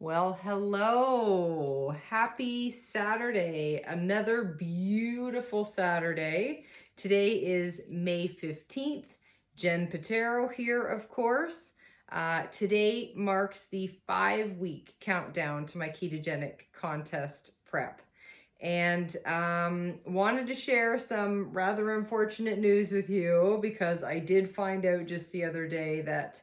Well, hello. Happy Saturday. Another beautiful Saturday. Today is May 15th. Jen Patero here, of course. Today marks the 5-week countdown to my ketogenic contest prep. And wanted to share some rather unfortunate news with you because I did find out just the other day that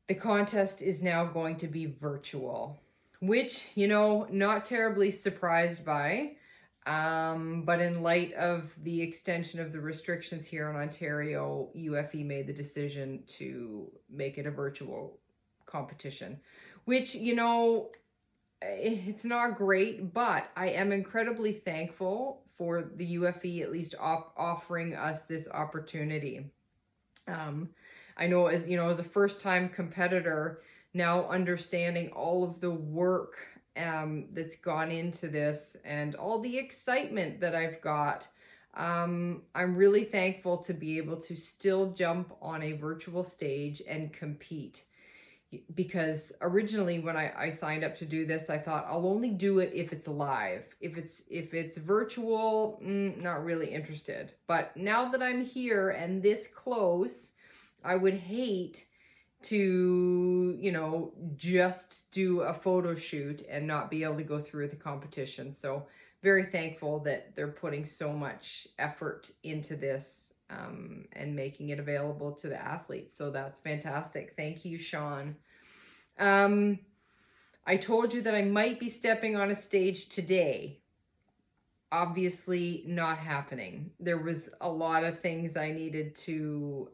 the contest is now going to be virtual, which, not terribly surprised by. But in light of the extension of the restrictions here in Ontario, UFE made the decision to make it a virtual competition, which, it's not great, but I am incredibly thankful for the UFE at least offering us this opportunity. I know as a first-time competitor, now understanding all of the work that's gone into this and all the excitement that I've got, I'm really thankful to be able to still jump on a virtual stage and compete. Because originally when I signed up to do this, I thought I'll only do it if it's live. If it's virtual, not really interested. But now that I'm here and this close, I would hate to, just do a photo shoot and not be able to go through the competition. So very thankful that they're putting so much effort into this and making it available to the athletes. So that's fantastic. Thank you, Sean. I told you that I might be stepping on a stage today. Obviously not happening. There was a lot of things I needed to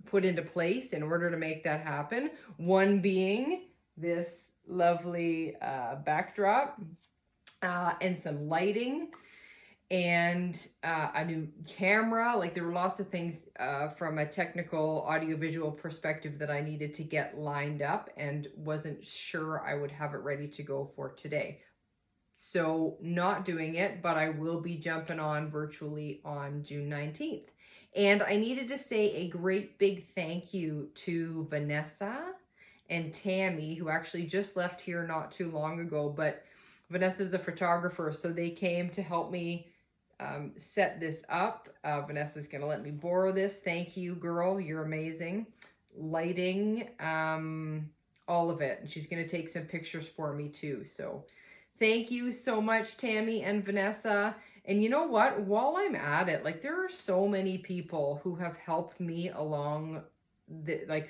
put into place in order to make that happen. One being this lovely backdrop and some lighting and a new camera. Like, there were lots of things from a technical audiovisual perspective that I needed to get lined up and wasn't sure I would have it ready to go for today. So not doing it, but I will be jumping on virtually on June 19th. And I needed to say a great big thank you to Vanessa and Tammy, who actually just left here not too long ago, but Vanessa's a photographer, so they came to help me set this up. Vanessa's gonna let me borrow this. Thank you, girl, you're amazing. Lighting, all of it. And she's gonna take some pictures for me too, so thank you so much, Tammy and Vanessa. And you know what? While I'm at it, there are so many people who have helped me along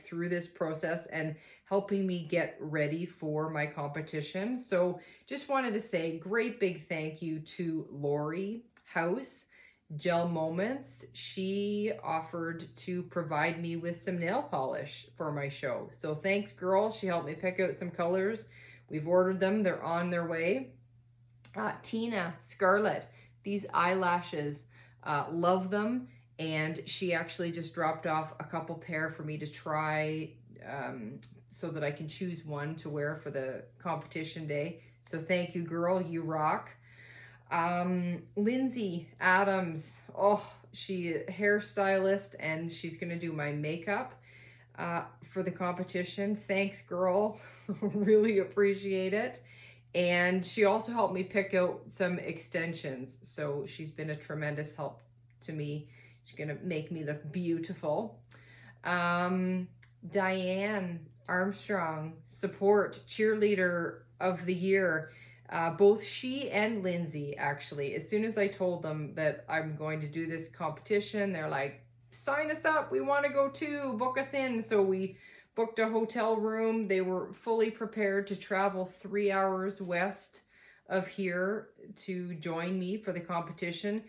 through this process and helping me get ready for my competition. So just wanted to say great big thank you to Lori House, Gel Moments. She offered to provide me with some nail polish for my show. So thanks, girl. She helped me pick out some colors. We've ordered them. They're on their way. Tina, Scarlett, these eyelashes, love them. And she actually just dropped off a couple pair for me to try so that I can choose one to wear for the competition day. So thank you, girl. You rock. Lindsay Adams. Oh, she hairstylist and she's going to do my makeup for the competition. Thanks, girl. Really appreciate it. And she also helped me pick out some extensions. So she's been a tremendous help to me. She's going to make me look beautiful. Diane Armstrong, support cheerleader of the year. Both she and Lindsay, actually, as soon as I told them that I'm going to do this competition, they're like, sign us up, we want to go too, book us in. So we booked a hotel room. They were fully prepared to travel 3 hours west of here to join me for the competition,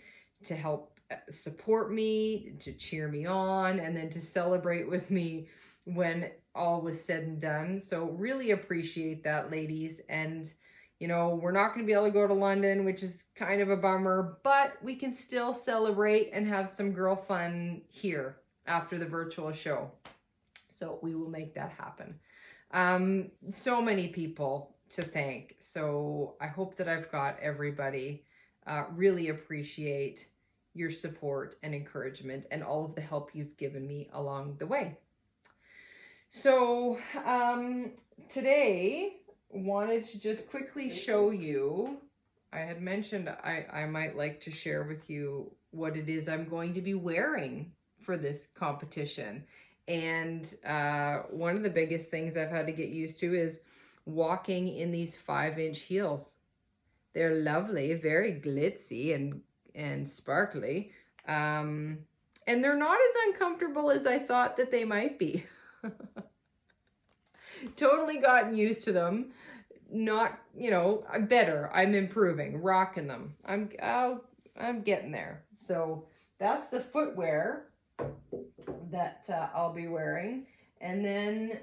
to help support me, to cheer me on, and then to celebrate with me when all was said and done. So really appreciate that, ladies. And we're not going to be able to go to London, which is kind of a bummer, but we can still celebrate and have some girl fun here after the virtual show. So we will make that happen. So many people to thank. So I hope that I've got everybody. Really appreciate your support and encouragement and all of the help you've given me along the way. So today wanted to just quickly show you, I had mentioned I might like to share with you what it is I'm going to be wearing for this competition. And one of the biggest things I've had to get used to is walking in these 5-inch heels. They're lovely, very glitzy and sparkly. And they're not as uncomfortable as I thought that they might be. Totally gotten used to them. Not, you know, I'm better. I'm improving, rocking them. I'm getting there. So that's the footwear that I'll be wearing. And then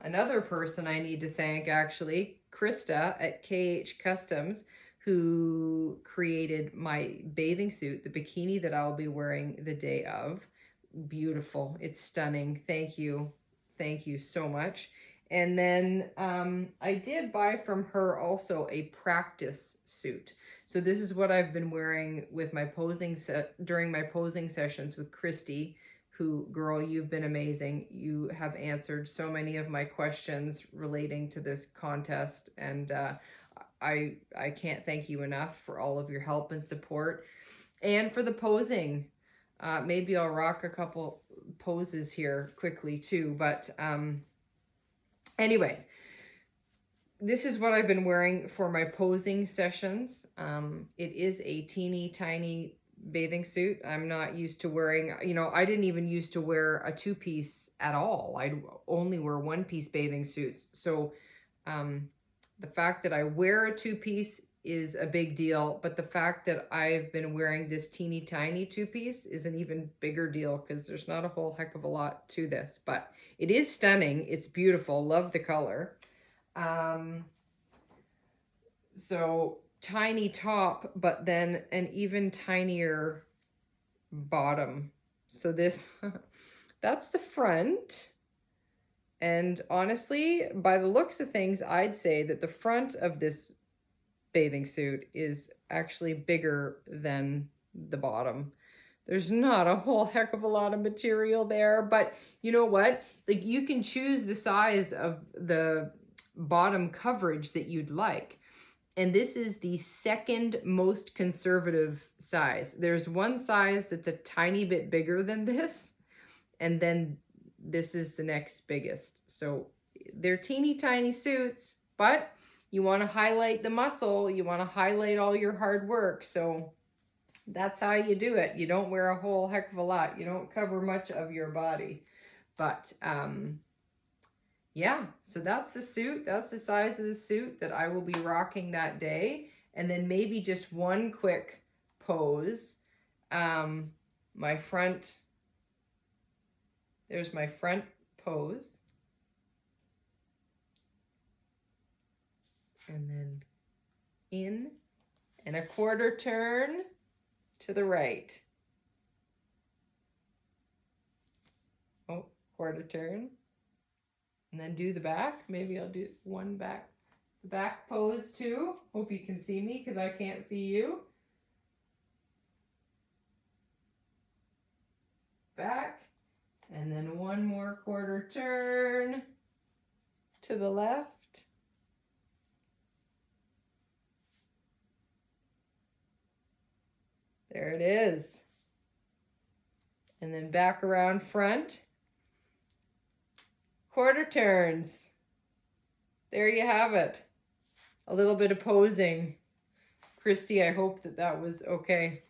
another person I need to thank, actually, Krista at KH Customs, who created my bathing suit, the bikini that I'll be wearing the day of. Beautiful. It's stunning. Thank you. Thank you so much. And then I did buy from her also a practice suit. So this is what I've been wearing with my posing during my posing sessions with Christy, who, girl, you've been amazing. You have answered so many of my questions relating to this contest, and I can't thank you enough for all of your help and support, and for the posing. Maybe I'll rock a couple poses here quickly too, but anyways, this is what I've been wearing for my posing sessions. It is a teeny tiny bathing suit. I'm not used to wearing, you know, I didn't even used to wear a 2-piece at all. I'd only wear 1-piece bathing suits. So the fact that I wear a 2-piece is a big deal, but the fact that I've been wearing this teeny tiny 2-piece is an even bigger deal, because there's not a whole heck of a lot to this, but it is stunning. It's beautiful. Love the color. So tiny top, but then an even tinier bottom. So this, that's the front. And honestly, by the looks of things, I'd say that the front of this bathing suit is actually bigger than the bottom. There's not a whole heck of a lot of material there, but you know what? Like, you can choose the size of the bottom coverage that you'd like. And this is the second most conservative size. There's one size that's a tiny bit bigger than this, and then this is the next biggest. So they're teeny tiny suits, but you want to highlight the muscle. You want to highlight all your hard work. So that's how you do it. You don't wear a whole heck of a lot. You don't cover much of your body. But yeah, so that's the suit. That's the size of the suit that I will be rocking that day. And then maybe just one quick pose. My front, there's my front pose. And then in and a quarter turn to the right. Oh, quarter turn. And then do the back. Maybe I'll do one back. The back pose too. Hope you can see me because I can't see you. Back. And then one more quarter turn to the left. There it is. And then back around front. Quarter turns. There you have it. A little bit of posing. Christy, I hope that that was okay.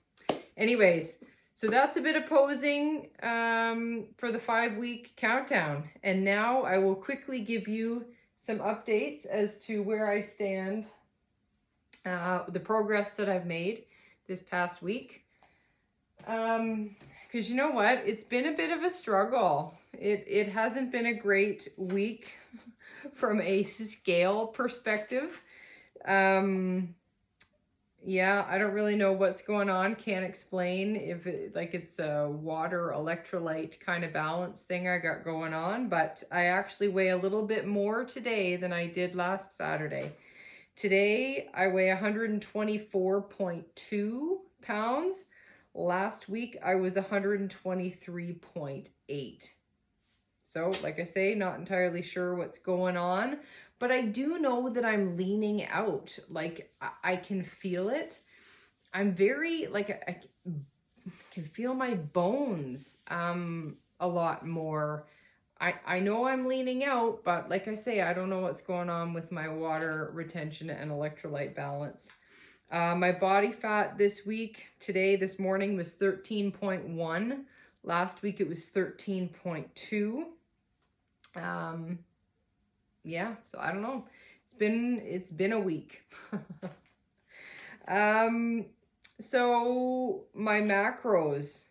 Anyways, so that's a bit of posing for the 5-week countdown. And now I will quickly give you some updates as to where I stand, the progress that I've made this past week. Because you know what? It's been a bit of a struggle. It hasn't been a great week from a scale perspective. Yeah, I don't really know what's going on. Can't explain if it's a water electrolyte kind of balance thing I got going on, but I actually weigh a little bit more today than I did last Saturday. Today I weigh 124.2 pounds. Last week I was 123.8. So like I say, not entirely sure what's going on, but I do know that I'm leaning out. Like I can feel it. I'm very, like, I can feel my bones a lot more. I know I'm leaning out, but like I say, I don't know what's going on with my water retention and electrolyte balance. My body fat this morning was 13.1. Last week it was 13.2. Yeah, so I don't know. It's been a week. So my macros,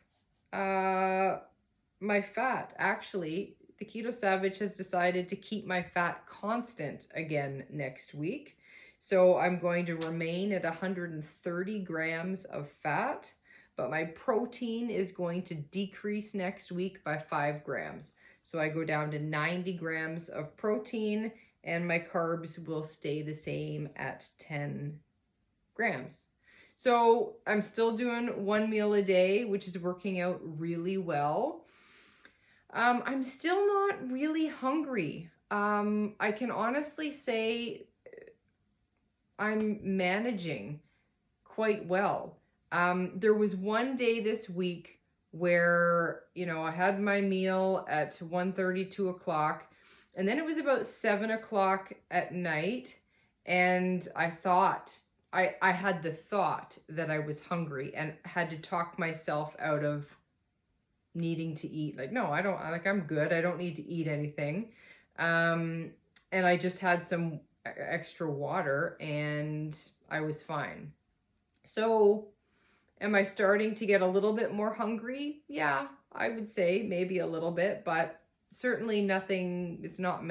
my fat, actually, the Keto Savage has decided to keep my fat constant again next week. So I'm going to remain at 130 grams of fat, but my protein is going to decrease next week by 5 grams. So I go down to 90 grams of protein, and my carbs will stay the same at 10 grams. So I'm still doing 1 meal a day, which is working out really well. I'm still not really hungry. I can honestly say I'm managing quite well. There was one day this week where, I had my meal at 1:30, 2 o'clock, and then it was about 7 o'clock at night, and I had the thought that I was hungry and had to talk myself out of needing to eat. Like, no, I'm good. I don't need to eat anything. And I just had some extra water and I was fine. So am I starting to get a little bit more hungry? Yeah, I would say maybe a little bit, but certainly nothing. It's not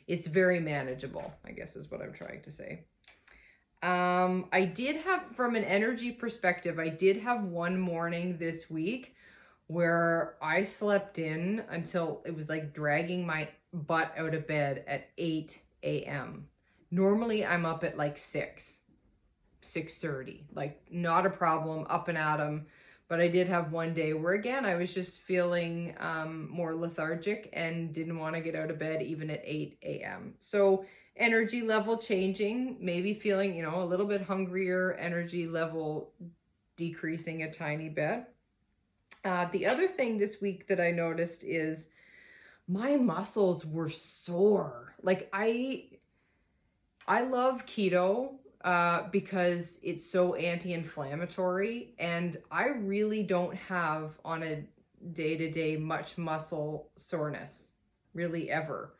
it's very manageable, I guess is what I'm trying to say. I did have, from an energy perspective, I did have one morning this week where I slept in until it was like dragging my butt out of bed at 8 a.m. Normally I'm up at like 6:30, like not a problem, up and at 'em. But I did have one day where, again, I was just feeling more lethargic and didn't want to get out of bed even at 8 a.m. So energy level changing, maybe feeling, a little bit hungrier, energy level decreasing a tiny bit. The other thing this week that I noticed is my muscles were sore. Like I love keto because it's so anti-inflammatory, and I really don't have on a day-to-day much muscle soreness, really ever.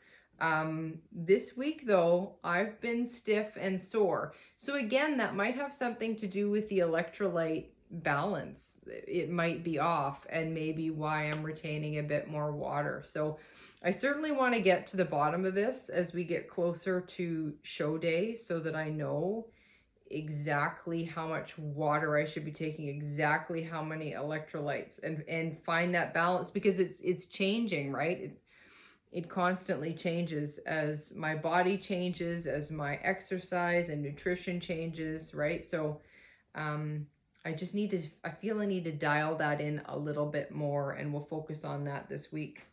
This week though, I've been stiff and sore. So again, that might have something to do with the electrolyte balance. It might be off, and maybe why I'm retaining a bit more water. So I certainly want to get to the bottom of this as we get closer to show day, so that I know exactly how much water I should be taking, exactly how many electrolytes, and find that balance, because it's changing, right? It constantly changes as my body changes, as my exercise and nutrition changes, right? So I feel I need to dial that in a little bit more, and we'll focus on that this week.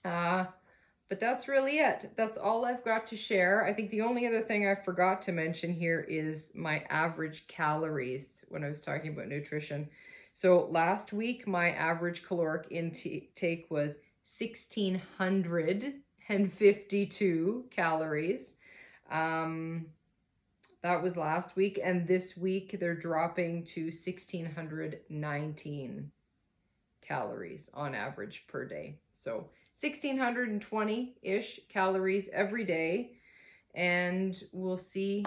But that's really it. That's all I've got to share. I think the only other thing I forgot to mention here is my average calories when I was talking about nutrition. So last week, my average caloric intake was 1,652 calories. That was last week, and this week they're dropping to 1,619 calories on average per day. So 1,620-ish calories every day, and we'll see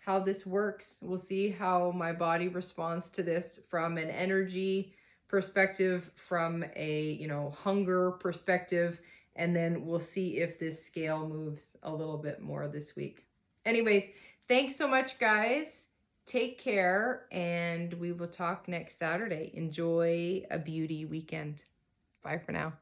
how this works. We'll see how my body responds to this from an energy perspective, from a hunger perspective, and then we'll see if this scale moves a little bit more this week. Anyways, thanks so much, guys. Take care, and we will talk next Saturday. Enjoy a beauty weekend. Bye for now.